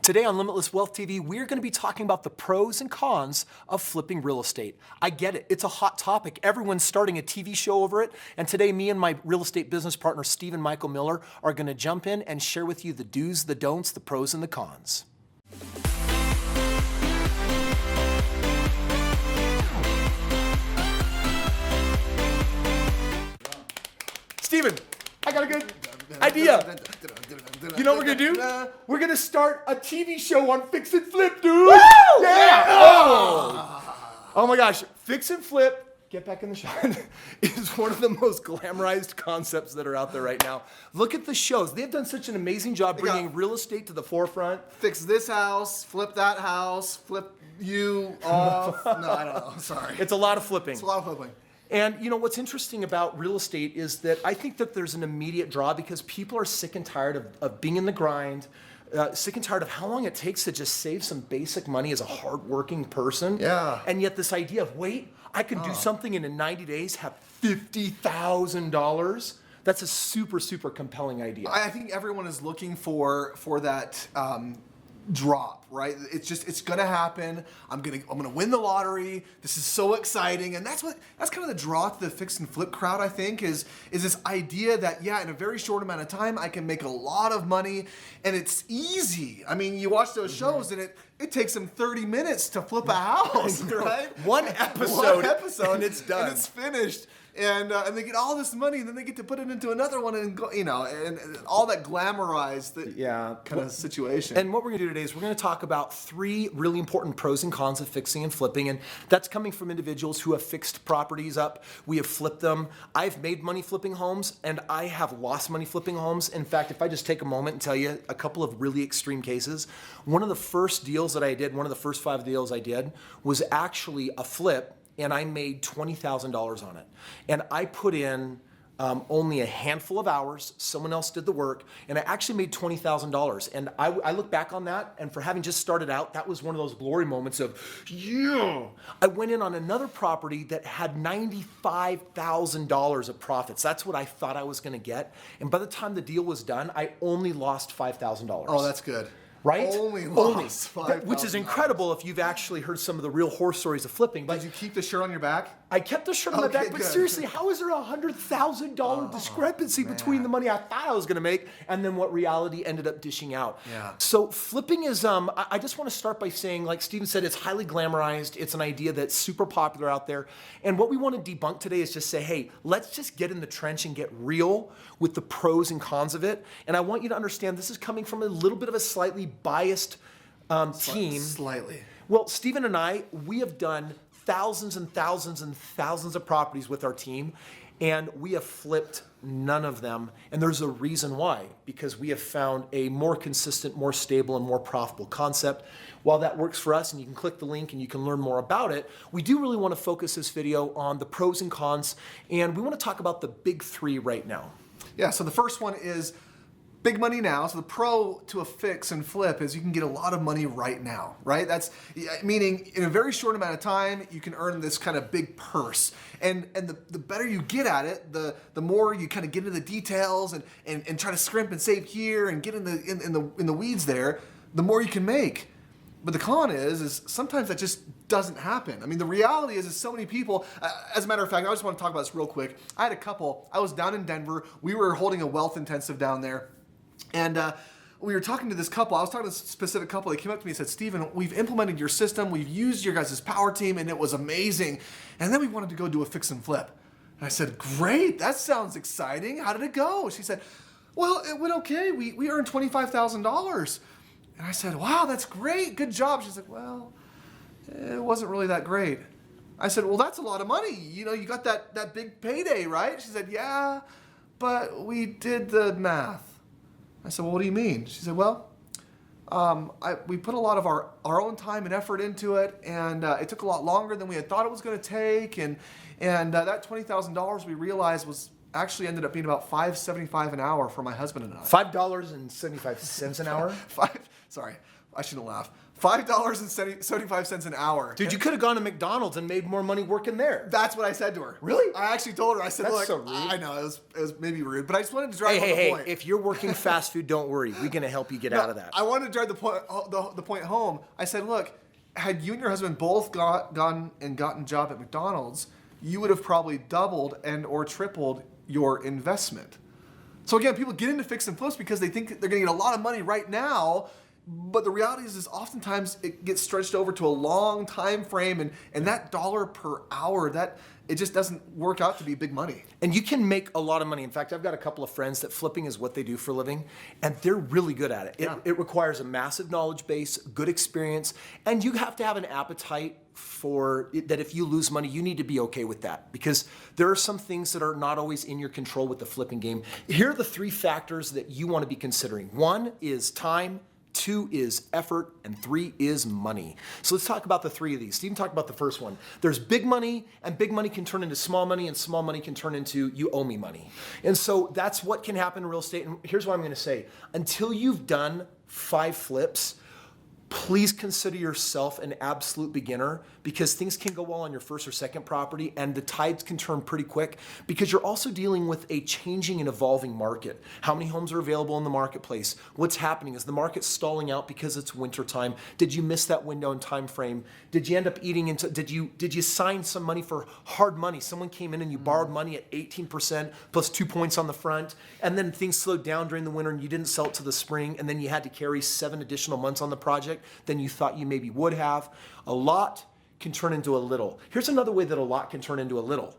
Today on Limitless Wealth TV, we're going to be talking about the pros and cons of flipping real estate. I get it. It's a hot topic. Everyone's starting a TV show over it. And today, me and my real estate business partner, Stephen Michael Miller, are going to jump in and share with you the do's, the don'ts, the pros, and the cons. Stephen, I got a good idea. You know what we're gonna do? We're gonna start a TV show on Fix and Flip, dude. Woo! Yeah! Oh my gosh, Fix and Flip, get back in the shot, is one of the most glamorized concepts that are out there right now. Look at the shows. They've done such an amazing job bringing real estate to the forefront. Fix this house, flip that house, flip you off. No, I don't know. Sorry. It's a lot of flipping. It's a lot of flipping. And you know what's interesting about real estate is that I think that there's an immediate draw because people are sick and tired of being in the grind, sick and tired of how long it takes to just save some basic money as a hardworking person. Yeah. And yet this idea of, wait, I can do something and in 90 days have $50,000. That's a super, super compelling idea. I think everyone is looking for that drop, right? It's gonna happen. I'm gonna win the lottery. This is so exciting, and that's kind of the draw to the fix and flip crowd. I think is this idea that in a very short amount of time I can make a lot of money, and it's easy. I mean, you watch those shows, and it takes them 30 minutes to flip a house, right? One episode, and it's done, and it's finished. And they get all this money, and then they get to put it into another one, and go, and all that glamorized kind of situation. And what we're going to do today is we're going to talk about 3 really important pros and cons of fixing and flipping, and that's coming from individuals who have fixed properties up. We have flipped them. I've made money flipping homes, and I have lost money flipping homes. In fact, if I just take a moment and tell you a couple of really extreme cases, one of the first deals that I did, one of the first 5 deals I did, was actually a flip. And I made $20,000 on it. And I put in only a handful of hours. Someone else did the work. And I actually made $20,000. And I look back on that, and for having just started out, that was one of those glory moments of, I went in on another property that had $95,000 of profits. That's what I thought I was gonna get. And by the time the deal was done, I only lost $5,000. Oh, that's good. Right? Only lost $5,000. Which is incredible if you've actually heard some of the real horror stories of flipping. Did you keep the shirt on your back? I kept the shirt on my back, but good. seriously, how is there a $100,000 discrepancy between the money I thought I was going to make and then what reality ended up dishing out? Yeah. So flipping is, I just want to start by saying, like Stephen said, it's highly glamorized. It's an idea that's super popular out there. And what we want to debunk today is just say, hey, let's just get in the trench and get real with the pros and cons of it. And I want you to understand this is coming from a little bit of a slightly biased team. Slightly. Well, Stephen and I, we have done thousands and thousands and thousands of properties with our team, and we have flipped none of them. And there's a reason why, because we have found a more consistent, more stable, and more profitable concept. While that works for us, and you can click the link and you can learn more about it, we do really want to focus this video on the pros and cons, and we want to talk about the big 3 right now. Yeah, so the first one is big money now. So the pro to a fix and flip is you can get a lot of money right now, right? That's meaning in a very short amount of time, you can earn this kind of big purse. And the better you get at it, the more you kind of get into the details and try to scrimp and save here and get in the weeds there, the more you can make. But the con is sometimes that just doesn't happen. I mean, the reality is so many people, as a matter of fact, I just want to talk about this real quick. I had a couple, I was down in Denver. We were holding a wealth intensive down there. And we were talking to this couple. I was talking to this specific couple. They came up to me and said, Stephen, we've implemented your system. We've used your guys' power team, and it was amazing. And then we wanted to go do a fix and flip. And I said, great. That sounds exciting. How did it go? She said, well, it went okay. We earned $25,000. And I said, wow, that's great. Good job. She's like, well, it wasn't really that great. I said, well, that's a lot of money. You know, you got that big payday, right? She said, yeah, but we did the math. I said, well, what do you mean? She said, well, we put a lot of our own time and effort into it, and it took a lot longer than we had thought it was going to take, and that $20,000 we realized was actually ended up being about $5.75 an hour for my husband and I. $5.75 an hour? I shouldn't laugh. $5.75 an hour. Dude, you could have gone to McDonald's and made more money working there. That's what I said to her. Really? I actually told her. I said, That's look, so rude. I know it was maybe rude, but I just wanted to drive home the Hey, point. if you're working fast food, don't worry. We're going to help you get out of that. I wanted to drive the point home. I said, look, had you and your husband both gotten a job at McDonald's, you would have probably doubled and or tripled your investment. So again, people get into fix and flips because they think they're going to get a lot of money right now. But the reality is oftentimes it gets stretched over to a long time frame, and that dollar per hour, that it just doesn't work out to be big money. And you can make a lot of money. In fact, I've got a couple of friends that flipping is what they do for a living, and they're really good at it. It requires a massive knowledge base, good experience, and you have to have an appetite for it, that if you lose money, you need to be okay with that, because there are some things that are not always in your control with the flipping game. Here are the three factors that you want to be considering. One is time. 2 is effort, and 3 is money. So let's talk about the 3 of these. Stephen talked about the first one. There's big money, and big money can turn into small money, and small money can turn into you owe me money. And so that's what can happen in real estate. And here's what I'm going to say. Until you've done 5 flips, please consider yourself an absolute beginner, because things can go well on your first or second property and the tides can turn pretty quick, because you're also dealing with a changing and evolving market. How many homes are available in the marketplace? What's happening? Is the market stalling out because it's winter time? Did you miss that window in time frame? Did you end up eating into, did you sign some money for hard money? Someone came in and you borrowed money at 18% plus 2 points on the front, and then things slowed down during the winter and you didn't sell it to the spring, and then you had to carry 7 additional months on the project than you thought you maybe would have. A lot can turn into a little. Here's another way that a lot can turn into a little.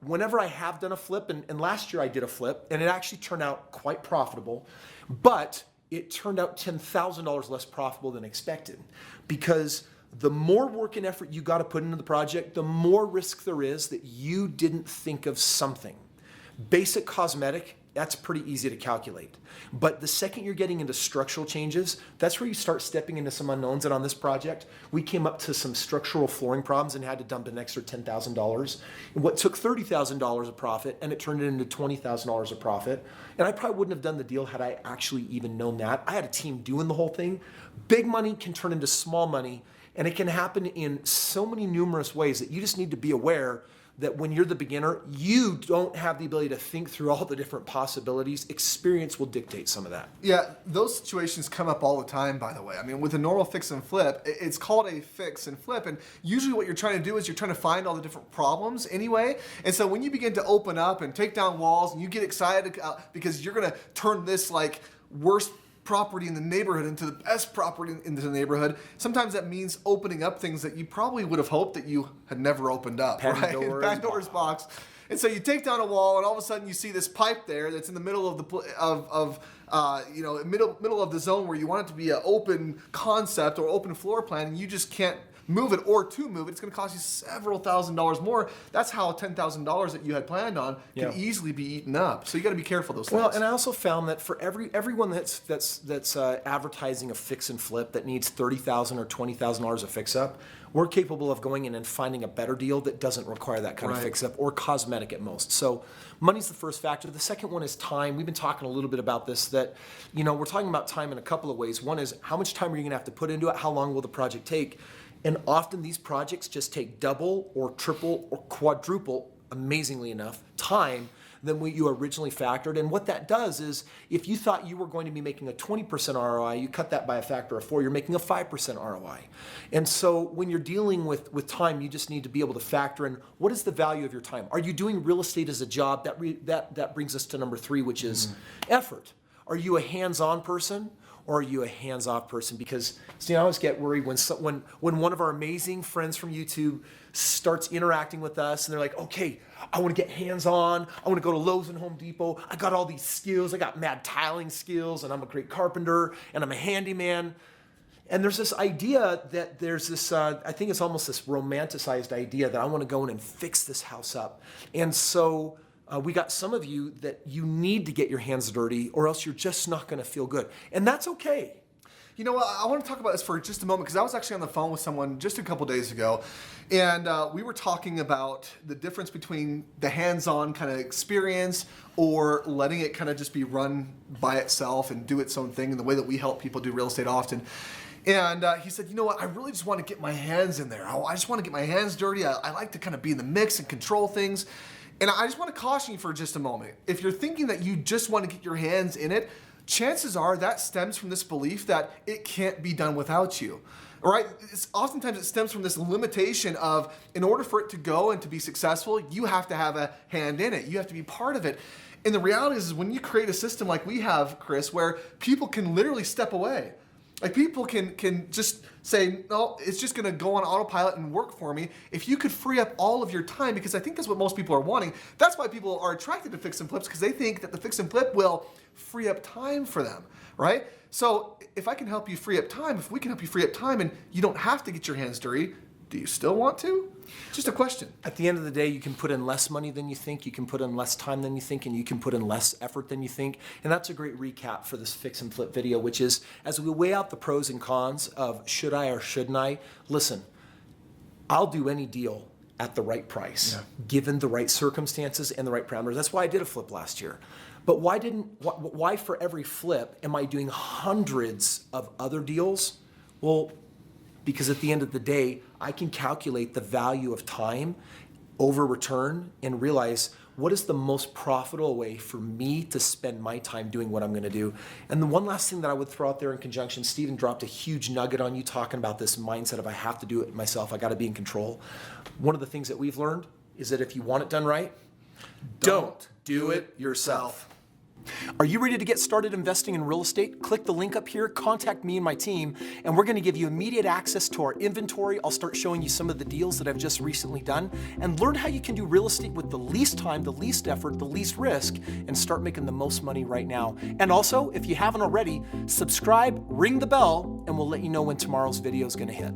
Whenever I have done a flip, and last year I did a flip, and it actually turned out quite profitable, but it turned out $10,000 less profitable than expected, because the more work and effort you got to put into the project, the more risk there is that you didn't think of something. Basic cosmetic, that's pretty easy to calculate. But the second you're getting into structural changes, that's where you start stepping into some unknowns. And on this project, we came up to some structural flooring problems and had to dump an extra $10,000. What took $30,000 of profit, and it turned it into $20,000 of profit. And I probably wouldn't have done the deal had I actually even known that. I had a team doing the whole thing. Big money can turn into small money, and it can happen in so many numerous ways that you just need to be aware that when you're the beginner, you don't have the ability to think through all the different possibilities. Experience will dictate some of that. Yeah, those situations come up all the time, by the way. I mean, with a normal fix and flip, it's called a fix and flip. And usually what you're trying to do is you're trying to find all the different problems anyway. And so when you begin to open up and take down walls and you get excited because you're going to turn this like worst property in the neighborhood into the best property into the neighborhood, sometimes that means opening up things that you probably would have hoped that you had never opened up. Pandora's box. And so you take down a wall, and all of a sudden you see this pipe there that's in the middle of the middle of the zone where you want it to be an open concept or open floor plan, and you just can't move it, or to move it, it's going to cost you several $1,000s more. That's how $10,000 that you had planned on can easily be eaten up. So you got to be careful of those things. Well, and I also found that for everyone that's advertising a fix and flip that needs $30,000 or $20,000 of fix up, we're capable of going in and finding a better deal that doesn't require that kind of fix up, or cosmetic at most. So money's the first factor. The second one is time. We've been talking a little bit about this, that we're talking about time in a couple of ways. One is, how much time are you going to have to put into it? How long will the project take? And often these projects just take double or triple or quadruple, amazingly enough, time than what you originally factored. And what that does is, if you thought you were going to be making a 20% ROI, you cut that by a factor of 4, you're making a 5% ROI. And so when you're dealing with time, you just need to be able to factor in, what is the value of your time? Are you doing real estate as a job? That brings us to number 3, which is effort. Are you a hands-on person? Or are you a hands-off person? Because I always get worried when one of our amazing friends from YouTube starts interacting with us and they're like, okay, I want to get hands-on. I want to go to Lowe's and Home Depot. I got all these skills. I got mad tiling skills, and I'm a great carpenter, and I'm a handyman. And there's this idea that there's this, I think it's almost this romanticized idea that I want to go in and fix this house up. And so we got some of you that you need to get your hands dirty, or else you're just not going to feel good. And that's okay. You know what? I want to talk about this for just a moment because I was actually on the phone with someone just a couple days ago, and we were talking about the difference between the hands-on kind of experience or letting it kind of just be run by itself and do its own thing in the way that we help people do real estate often. And he said, you know what, I really just want to get my hands in there. I just want to get my hands dirty. I like to kind of be in the mix and control things. And I just want to caution you for just a moment. If you're thinking that you just want to get your hands in it, chances are that stems from this belief that it can't be done without you. All right? Oftentimes it stems from this limitation of, in order for it to go and to be successful, you have to have a hand in it. You have to be part of it. And the reality is when you create a system like we have, Chris, where people can literally step away. Like people can just say, no, it's just gonna go on autopilot and work for me. If you could free up all of your time, because I think that's what most people are wanting. That's why people are attracted to fix and flips, because they think that the fix and flip will free up time for them, right? So if I can help you free up time, if we can help you free up time and you don't have to get your hands dirty, do you still want to? Just a question. At the end of the day, you can put in less money than you think, you can put in less time than you think, and you can put in less effort than you think. And that's a great recap for this fix and flip video, which is, as we weigh out the pros and cons of should I or shouldn't I, listen, I'll do any deal at the right price, given the right circumstances and the right parameters. That's why I did a flip last year. But why for every flip am I doing hundreds of other deals? Well, because at the end of the day, I can calculate the value of time over return and realize what is the most profitable way for me to spend my time doing what I'm going to do. And the one last thing that I would throw out there in conjunction, Stephen dropped a huge nugget on you talking about this mindset of I have to do it myself, I got to be in control. One of the things that we've learned is that if you want it done right, don't do it yourself. Are you ready to get started investing in real estate? Click the link up here, contact me and my team, and we're going to give you immediate access to our inventory. I'll start showing you some of the deals that I've just recently done and learn how you can do real estate with the least time, the least effort, the least risk, and start making the most money right now. And also, if you haven't already, subscribe, ring the bell, and we'll let you know when tomorrow's video is going to hit.